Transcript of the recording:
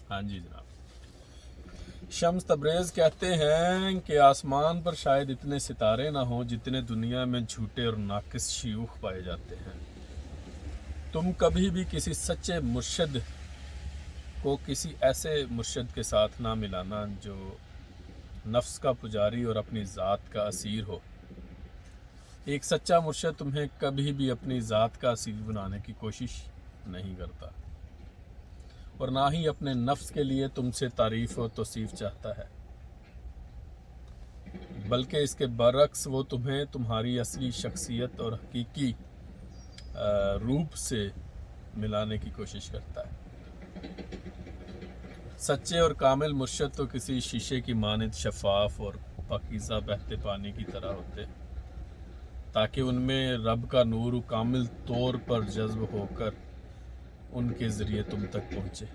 ہاں جی جناب. شمس تبریز کہتے ہیں کہ آسمان پر شاید اتنے ستارے نہ ہوں جتنے دنیا میں جھوٹے اور ناقص شیوخ پائے جاتے ہیں. تم کبھی بھی کسی سچے مرشد کو کسی ایسے مرشد کے ساتھ نہ ملانا جو نفس کا پجاری اور اپنی ذات کا اسیر ہو. ایک سچا مرشد تمہیں کبھی بھی اپنی ذات کا اسیر بنانے کی کوشش نہیں کرتا اور نہ ہی اپنے نفس کے لیے تم سے تعریف و توصیف چاہتا ہے، بلکہ اس کے برعکس وہ تمہیں تمہاری اصلی شخصیت اور حقیقی روپ سے ملانے کی کوشش کرتا ہے. سچے اور کامل مرشد تو کسی شیشے کی مانند شفاف اور پاکیزہ بہتے پانی کی طرح ہوتے ہیں تاکہ ان میں رب کا نور کامل طور پر جذب ہو کر ان کے ذریعے تم تک پہنچے.